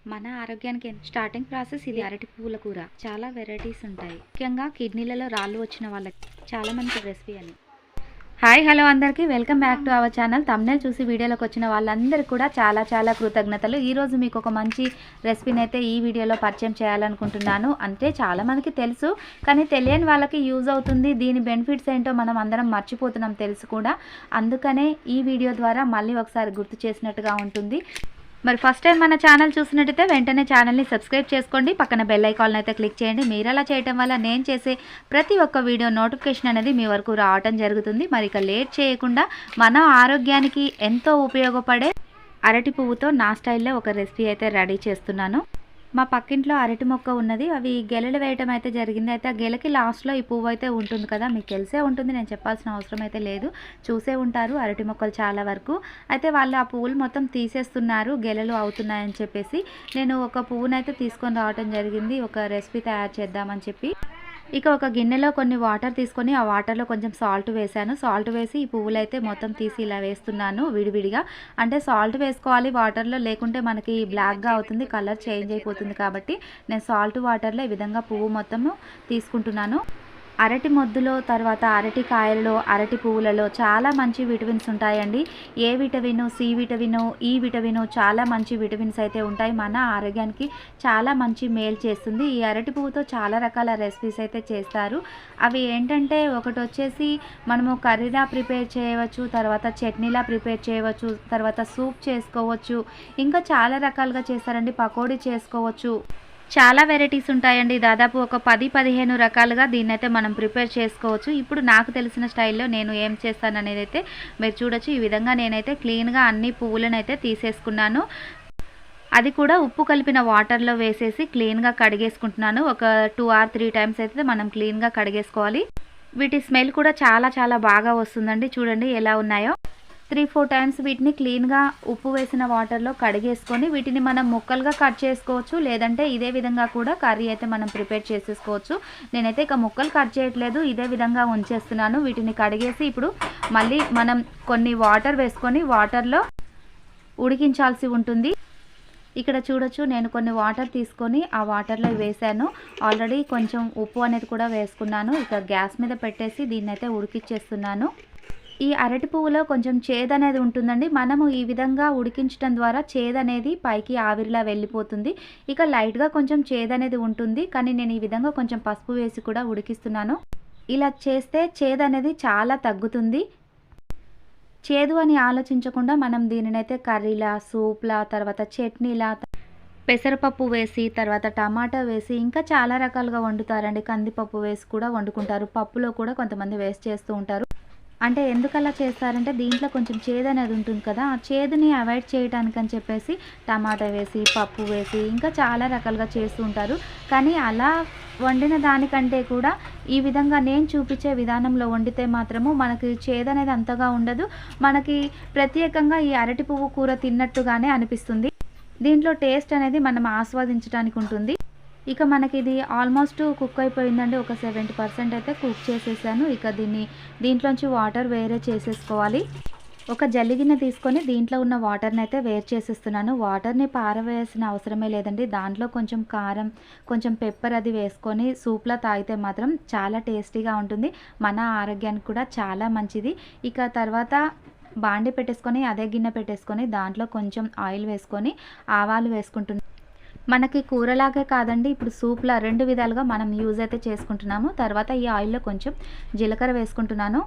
మన ఆరోగ్యానికి starting process ఇది అరటి పువ్వుల కూర. చాలా వెరైటీస్ ఉంటాయి. ముఖ్యంగా కిడ్నీలలో రాళ్ళు వచ్చిన వాళ్ళకి చాలా మంచి రెసిపీ అని. హాయ్ హలో అందరికీ welcome back to our channel. Thumbnail చూసి వీడియోలోకి వచ్చిన వాళ్ళందరికీ కూడా చాలా కృతజ్ఞతలు. ఈరోజు మీకు ఒక మంచి రెసిపీని అయితే ఈ వీడియోలో పరిచయం చేయాలనుకుంటున్నాను. అంటే చాలామందికి తెలుసు, కానీ తెలియని వాళ్ళకి యూజ్ అవుతుంది. దీని బెనిఫిట్స్ ఏంటో మనం అందరం మర్చిపోతున్నాం తెలుసు కూడా. అందుకనే ఈ వీడియో ద్వారా మళ్ళీ ఒకసారి గుర్తు చేసినట్టుగా ఉంటుంది. మరి ఫస్ట్ టైం మన ఛానల్ చూసినట్టయితే వెంటనే ఛానల్ని సబ్స్క్రైబ్ చేసుకోండి. పక్కన బెల్ ఐకాన్ అయితే క్లిక్ చేయండి. మీరు అలా చేయడం వల్ల నేను చేసే ప్రతి ఒక్క వీడియో నోటిఫికేషన్ అనేది మీ వరకు రావటం జరుగుతుంది. మరి ఇక లేట్ చేయకుండా మన ఆరోగ్యానికి ఎంతో ఉపయోగపడే అరటి పువ్వుతో నా స్టైల్లో ఒక రెసిపీ అయితే రెడీ చేస్తున్నాను. మా పక్కింట్లో అరటి మొక్క ఉన్నది. అవి గెలలు వేయటం అయితే జరిగింది. అయితే ఆ గెలకి లాస్ట్లో ఈ పువ్వు అయితే ఉంటుంది కదా, మీకు తెలిసే ఉంటుంది, నేను చెప్పాల్సిన అవసరం అయితే లేదు. చూసే ఉంటారు అరటి మొక్కలు చాలా వరకు. అయితే వాళ్ళు ఆ పువ్వులు మొత్తం తీసేస్తున్నారు, గెలలు అవుతున్నాయని చెప్పేసి నేను ఒక పువ్వునైతే తీసుకొని రావటం జరిగింది, ఒక రెసిపీ తయారు చేద్దామని చెప్పి. ఇక ఒక గిన్నెలో కొన్ని వాటర్ తీసుకొని ఆ వాటర్లో కొంచెం సాల్ట్ వేసాను. సాల్ట్ వేసి ఈ పువ్వులు అయితే మొత్తం తీసి ఇలా వేస్తున్నాను విడివిడిగా. అంటే సాల్ట్ వేసుకోవాలి వాటర్లో, లేకుంటే మనకి బ్లాక్గా అవుతుంది, కలర్ చేంజ్ అయిపోతుంది. కాబట్టి నేను సాల్ట్ వాటర్లో ఈ విధంగా పువ్వు మొత్తము తీసుకుంటున్నాను. అరటి మొద్దులో, తర్వాత అరటి కాయలలో, అరటి పువ్వులలో చాలా మంచి విటమిన్స్ ఉంటాయండి. ఏ విటమిన్, సి విటమిన్, ఈ విటమిన్, చాలా మంచి విటమిన్స్ అయితే ఉంటాయి. మన ఆరోగ్యానికి చాలా మంచి మేలు చేస్తుంది. ఈ అరటి పువ్వుతో చాలా రకాల రెసిపీస్ అయితే చేస్తారు. అవి ఏంటంటే ఒకటి వచ్చేసి మనము కర్రీలా ప్రిపేర్ చేయవచ్చు, తర్వాత చట్నీలా ప్రిపేర్ చేయవచ్చు, తర్వాత సూప్ చేసుకోవచ్చు, ఇంకా చాలా రకాలుగా చేస్తారండి. పకోడీ చేసుకోవచ్చు, చాలా వెరైటీస్ ఉంటాయండి. దాదాపు ఒక 10-15 రకాలుగా దీన్నైతే మనం ప్రిపేర్ చేసుకోవచ్చు. ఇప్పుడు నాకు తెలిసిన స్టైల్లో నేను ఏం చేస్తాను అనేది అయితే మీరు చూడొచ్చు. ఈ విధంగా నేనైతే క్లీన్గా అన్ని పువ్వులను అయితే తీసేసుకున్నాను. అది కూడా ఉప్పు కలిపిన వాటర్లో వేసేసి క్లీన్గా కడిగేసుకుంటున్నాను. ఒక 2 or 3 టైమ్స్ అయితే మనం క్లీన్గా కడిగేసుకోవాలి. వీటి స్మెల్ కూడా చాలా బాగా వస్తుందండి. చూడండి ఎలా ఉన్నాయో. 3-4 టైమ్స్ వీటిని క్లీన్గా ఉప్పు వేసిన వాటర్లో కడిగేసుకొని వీటిని మనం ముక్కలుగా కట్ చేసుకోవచ్చు, లేదంటే ఇదే విధంగా కూడా కర్రీ అయితే మనం ప్రిపేర్ చేసేసుకోవచ్చు. నేనైతే ఇక ముక్కలు కట్ చేయట్లేదు, ఇదే విధంగా ఉంచేస్తున్నాను. వీటిని కడిగేసి ఇప్పుడు మళ్ళీ మనం కొన్ని వాటర్ వేసుకొని వాటర్లో ఉడికించాల్సి ఉంటుంది. ఇక్కడ చూడొచ్చు, నేను కొన్ని వాటర్ తీసుకొని ఆ వాటర్లో వేసాను. ఆల్రెడీ కొంచెం ఉప్పు అనేది కూడా వేసుకున్నాను. ఇక గ్యాస్ మీద పెట్టేసి దీన్ని అయితే ఉడికిచ్చేస్తున్నాను. ఈ అరటి పువ్వులో కొంచెం చేదు అనేది ఉంటుందండి. మనము ఈ విధంగా ఉడికించడం ద్వారా చేదు అనేది పైకి ఆవిరిలా వెళ్ళిపోతుంది. ఇక లైట్గా కొంచెం చేదు అనేది ఉంటుంది, కానీ నేను ఈ విధంగా కొంచెం పసుపు వేసి కూడా ఉడికిస్తున్నాను. ఇలా చేస్తే చేదు అనేది చాలా తగ్గుతుంది. చేదు అని ఆలోచించకుండా మనం దీనినైతే కర్రీలా, సూప్లా, తర్వాత చట్నీలా, పెసరపప్పు వేసి, తర్వాత టమాటా వేసి, ఇంకా చాలా రకాలుగా వండుతారండి. కందిపప్పు వేసి కూడా వండుకుంటారు. పప్పులో కూడా కొంతమంది వేస్ట్ చేస్తూ ఉంటారు. అంటే ఎందుకలా చేస్తారంటే దీంట్లో కొంచెం చేదు అనేది ఉంటుంది కదా, ఆ చేదుని అవాయిడ్ చేయడానికని చెప్పేసి టమాటా వేసి, పప్పు వేసి, ఇంకా చాలా రకాలుగా చేస్తూ ఉంటారు. కానీ అలా వండిన దానికంటే కూడా ఈ విధంగా నేను చూపించే విధానంలో వండితే మాత్రము మనకి చేదు అనేది అంతగా ఉండదు. మనకి ప్రత్యేకంగా ఈ అరటి పువ్వు కూర తిన్నట్టుగానే అనిపిస్తుంది. దీంట్లో టేస్ట్ అనేది మనం ఆస్వాదించడానికి ఉంటుంది. ఇక మనకి ఇది ఆల్మోస్ట్ కుక్ అయిపోయిందండి. ఒక 70% అయితే కుక్ చేసేసాను. ఇక దీంట్లోంచి వాటర్ వేరే చేసేసుకోవాలి. ఒక జల్లిగిన్నె తీసుకొని దీంట్లో ఉన్న వాటర్ని అయితే వేరు చేసేస్తున్నాను. వాటర్ని పారవేసిన అవసరమే లేదండి. దాంట్లో కొంచెం కారం, కొంచెం పెప్పర్ అది వేసుకొని సూప్లా తాగితే మాత్రం చాలా టేస్టీగా ఉంటుంది. మన ఆరోగ్యానికి కూడా చాలా మంచిది. ఇక తర్వాత బాండి పెట్టేసుకొని అదే గిన్నె పెట్టేసుకొని దాంట్లో కొంచెం ఆయిల్ వేసుకొని ఆవాలు వేసుకుంటున్నాను. మనకి కూరలాగే కాదండి, ఇప్పుడు సూప్లా 2 విధాలుగా మనం యూజ్ అయితే చేసుకుంటున్నాము. తర్వాత ఈ ఆయిల్లో కొంచెం జీలకర్ర వేసుకుంటున్నాను.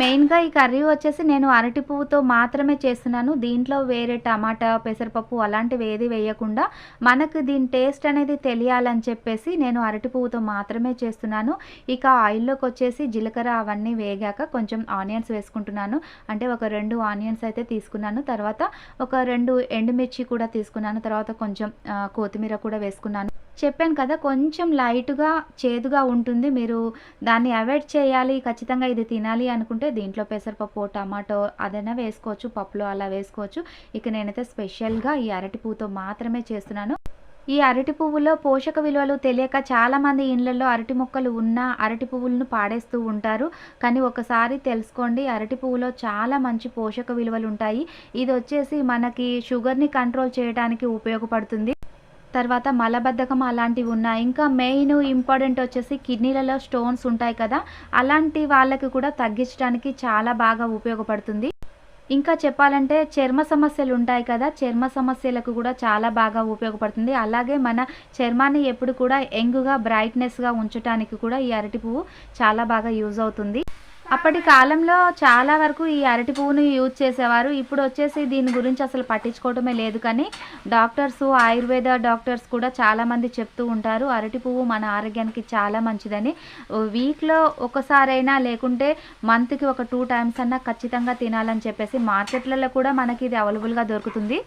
మెయిన్గా ఈ కర్రీ వచ్చేసి నేను అరటి పువ్వుతో మాత్రమే చేస్తున్నాను. దీంట్లో వేరే టమాటా, పెసరపప్పు అలాంటివి ఏది వేయకుండా మనకు దీని టేస్ట్ అనేది తెలియాలని చెప్పేసి నేను అరటి పువ్వుతో మాత్రమే చేస్తున్నాను. ఇక ఆయిల్లోకి వచ్చేసి జీలకర్ర అవన్నీ వేగాక కొంచెం ఆనియన్స్ వేసుకుంటున్నాను. అంటే ఒక 2 ఆనియన్స్ అయితే తీసుకున్నాను. తర్వాత ఒక 2 ఎండుమిర్చి కూడా తీసుకున్నాను. తర్వాత కొంచెం కొత్తిమీర కూడా వేసుకున్నాను. చెప్పాను కదా, కొంచెం లైట్గా చేదుగా ఉంటుంది. మీరు దాన్ని అవాయిడ్ చేయాలి, ఖచ్చితంగా ఇది తినాలి అనుకుంటే దీంట్లో పెసరపప్పు, టమాటో అదైనా వేసుకోవచ్చు, పప్పులో అలా వేసుకోవచ్చు. ఇక నేనైతే స్పెషల్గా ఈ అరటి పువ్వుతో మాత్రమే చేస్తున్నాను. ఈ అరటి పువ్వులో పోషక విలువలు తెలియక చాలామంది ఇళ్లలో అరటి మొక్కలు ఉన్న అరటి పువ్వులను పాడేస్తూ ఉంటారు. కానీ ఒకసారి తెలుసుకోండి, అరటి పువ్వులో చాలా మంచి పోషక విలువలు ఉంటాయి. ఇది వచ్చేసి మనకి షుగర్ని కంట్రోల్ చేయడానికి ఉపయోగపడుతుంది. తర్వాత మలబద్ధకం అలాంటివి ఉన్నాయి. ఇంకా మెయిన్ ఇంపార్టెంట్ వచ్చేసి కిడ్నీలలో స్టోన్స్ ఉంటాయి కదా, అలాంటి వాళ్ళకి కూడా తగ్గించడానికి చాలా బాగా ఉపయోగపడుతుంది. ఇంకా చెప్పాలంటే చర్మ సమస్యలు ఉంటాయి కదా, చర్మ సమస్యలకు కూడా చాలా బాగా ఉపయోగపడుతుంది. అలాగే మన చర్మాన్ని ఎప్పుడు కూడా యంగ్‌గా, బ్రైట్‌నెస్‌గా ఉంచటానికి కూడా ఈ అరటి పువ్వు చాలా బాగా యూజ్ అవుతుంది. అప్పటి కాలంలో చాలా వరకు ఈ అరటి పువ్వుని యూజ్ చేసేవారు. ఇప్పుడు వచ్చేసి దీని గురించి అసలు పట్టించుకోవటమే లేదు. కానీ డాక్టర్సు, ఆయుర్వేద డాక్టర్స్ కూడా చాలామంది చెప్తూ ఉంటారు అరటి పువ్వు మన ఆరోగ్యానికి చాలా మంచిదని. వీక్‌లో ఒకసారైనా లేకుంటే మంత్‌కి ఒక 2 టైమ్స్ అన్నా ఖచ్చితంగా తినాలని చెప్పేసి మార్కెట్‌లలో కూడా మనకి ఇది అవైలబుల్‌గా దొరుకుతుంది.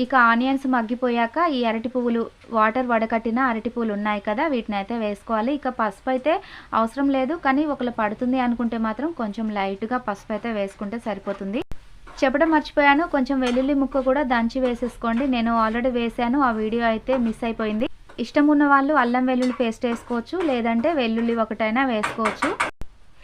ఇక ఆనియన్స్ మగ్గిపోయాక ఈ అరటి పువ్వులు, వాటర్ వడకట్టిన అరటి పువ్వులు ఉన్నాయి కదా, వీటిని అయితే వేసుకోవాలి. ఇక పసుపు అయితే అవసరం లేదు, కానీ ఒకవేళ పడుతుంది అనుకుంటే మాత్రం కొంచెం లైట్‌గా పసుపు అయితే వేసుకుంటే సరిపోతుంది. చెప్పడం మర్చిపోయాను, కొంచెం వెల్లుల్లి ముక్క కూడా దంచి వేసేసుకోండి. నేను ఆల్రెడీ వేసాను, ఆ వీడియో అయితే మిస్ అయిపోయింది. ఇష్టం ఉన్న వాళ్ళు అల్లం వెల్లుల్లి పేస్ట్ వేసుకోవచ్చు, లేదంటే వెల్లుల్లి ఒకటైనా వేసుకోవచ్చు.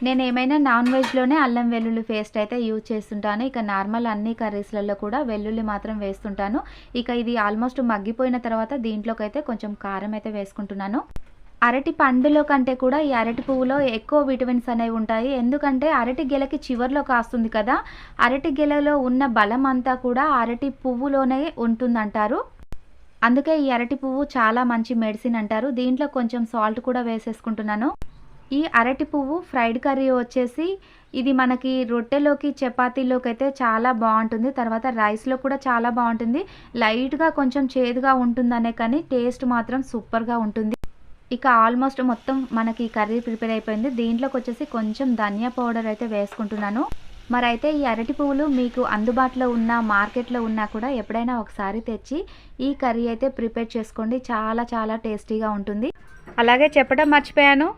నేను ఏమైనా నాన్ వెజ్‌లోనే అల్లం వెల్లుల్లి పేస్ట్ అయితే యూజ్ చేస్తుంటాను. ఇక నార్మల్ అన్ని కర్రీస్‌లలో కూడా వెల్లుల్లి మాత్రం వేస్తుంటాను. ఇక ఇది ఆల్మోస్ట్ మగ్గిపోయిన తర్వాత దీంట్లోకైతే కొంచెం కారం అయితే వేసుకుంటున్నాను. అరటి పండులో కంటే కూడా ఈ అరటి పువ్వులో ఎక్కువ విటమిన్స్ అనేవి ఉంటాయి. ఎందుకంటే అరటి గెలకి చివర్లో కాస్తుంది కదా, అరటి గెలలో ఉన్న బలం అంతా కూడా అరటి పువ్వులోనే ఉంటుందంటారు. అందుకే ఈ అరటి పువ్వు చాలా మంచి మెడిసిన్ అంటారు. దీంట్లో కొంచెం సాల్ట్ కూడా వేసేసుకుంటున్నాను. ఈ అరటి పువ్వు ఫ్రైడ్ కర్రీ వచ్చేసి ఇది మనకి రొట్టెలోకి, చపాతీలోకి అయితే చాలా బాగుంటుంది. తర్వాత రైస్‌లో కూడా చాలా బాగుంటుంది. లైట్‌గా కొంచెం చేదుగా ఉంటుందనే కానీ టేస్ట్ మాత్రం సూపర్‌గా ఉంటుంది. ఇక ఆల్మోస్ట్ మొత్తం మనకి కర్రీ ప్రిపేర్ అయిపోయింది. దీంట్లోకి వచ్చేసి కొంచెం ధనియా పౌడర్ అయితే వేసుకుంటున్నాను. మరైతే ఈ అరటి పువ్వులు మీకు అందుబాటులో ఉన్న, మార్కెట్‌లో ఉన్నా కూడా ఎప్పుడైనా ఒకసారి తెచ్చి ఈ కర్రీ అయితే ప్రిపేర్ చేసుకోండి. చాలా చాలా టేస్టీగా ఉంటుంది. అలాగే చెప్పడం మర్చిపోయాను,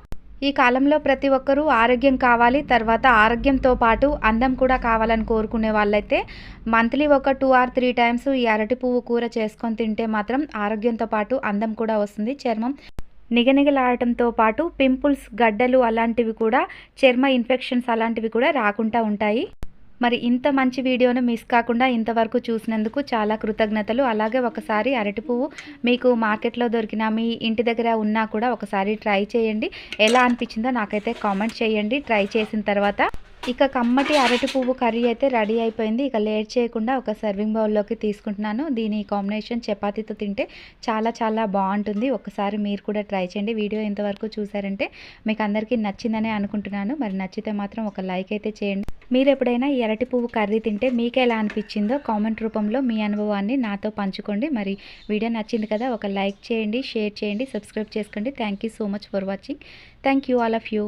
ఈ కాలంలో ప్రతి ఒక్కరూ ఆరోగ్యం కావాలి, తర్వాత ఆరోగ్యంతో పాటు అందం కూడా కావాలని కోరుకునే వాళ్ళైతే మంత్లీ ఒక 2 ఆర్ 3 టైమ్స్ ఈ అరటి పువ్వు కూర చేసుకొని తింటే మాత్రం ఆరోగ్యంతో పాటు అందం కూడా వస్తుంది. చర్మం నిగనిగలాడటంతో పాటు పింపుల్స్, గడ్డలు అలాంటివి కూడా, చర్మ ఇన్ఫెక్షన్స్ అలాంటివి కూడా రాకుండా ఉంటాయి. మరి ఇంత మంచి వీడియోను మిస్ కాకుండా ఇంతవరకు చూసినందుకు చాలా కృతజ్ఞతలు. అలాగే ఒకసారి అరటి పువ్వు మీకు మార్కెట్లో దొరికినా, మీ ఇంటి దగ్గర ఉన్నా కూడా ఒకసారి ట్రై చేయండి. ఎలా అనిపించిందో నాకైతే కామెంట్ చేయండి ట్రై చేసిన తర్వాత. ఇక కమ్మటి అరటి పువ్వు కర్రీ అయితే రెడీ అయిపోయింది. ఇక లేట్ చేయకుండా ఒక సర్వింగ్ బౌల్లోకి తీసుకుంటున్నాను. దీని కాంబినేషన్ చపాతీతో తింటే చాలా చాలా బాగుంటుంది. ఒకసారి మీరు కూడా ట్రై చేయండి. వీడియో ఇంతవరకు చూసారంటే మీకు అందరికీ నచ్చిందనే అనుకుంటున్నాను. మరి నచ్చితే మాత్రం ఒక లైక్ అయితే చేయండి. మీరు ఎప్పుడైనా ఈ అరటి పువ్వు కర్రీ తింటే మీకు ఎలా అనిపించిందో కామెంట్ రూపంలో మీ అనుభవాన్ని నాతో పంచుకోండి. మరి వీడియో నచ్చింది కదా, ఒక లైక్ చేయండి, షేర్ చేయండి, సబ్స్క్రైబ్ చేసుకోండి. Thank you so much for watching. Thank you all of you.